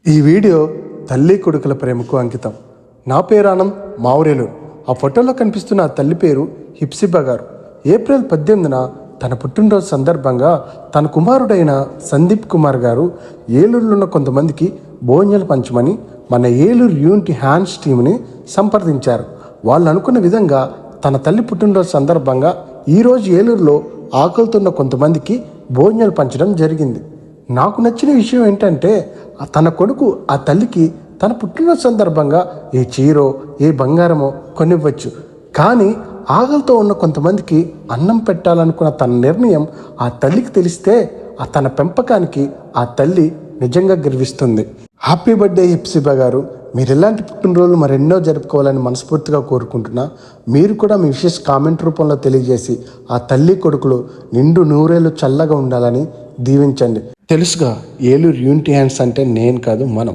ఈ వీడియో తల్లి కొడుకుల ప్రేమకు అంకితం. నా పేరు ఆనంద్, మావురేలూరు. ఆ ఫోటోలో కనిపిస్తున్న ఆ తల్లి పేరు హిప్సిబా గారు. ఏప్రిల్ 18న తన పుట్టినరోజు సందర్భంగా తన కుమారుడైన సందీప్ కుమార్ గారు ఏలూరులో ఉన్న కొంతమందికి భోజనాలు పంచమని మన ఏలూరు యూనిటీ హ్యాండ్స్ టీంని సంప్రదించారు. వాళ్ళు అనుకున్న విధంగా తన తల్లి పుట్టినరోజు సందర్భంగా ఈరోజు ఏలూరులో ఆకలితున్న కొంతమందికి భోజనాలు పంచడం జరిగింది. నాకు నచ్చిన విషయం ఏంటంటే తన కొడుకు ఆ తల్లికి తన పుట్టినరోజు సందర్భంగా ఏ చీరో ఏ బంగారమో కొనివ్వచ్చు, కానీ ఆకలితో ఉన్న కొంతమందికి అన్నం పెట్టాలనుకున్న తన నిర్ణయం ఆ తల్లికి తెలిస్తే తన పెంపకానికి ఆ తల్లి నిజంగా గర్విస్తుంది. హ్యాపీ బర్త్డే హిప్సిబా గారు. మీరు ఇలాంటి పుట్టినరోజులు మరెన్నో జరుపుకోవాలని మనస్ఫూర్తిగా కోరుకుంటున్నా. మీరు కూడా మీ విషెస్ కామెంట్ రూపంలో తెలియజేసి ఆ తల్లి కొడుకులు నిండు నూరేళ్ళు చల్లగా ఉండాలని దీవించండి. తెలుసుగా, ఏలూరు యూనిటీ హ్యాండ్స్ అంటే నేను కాదు, మనం.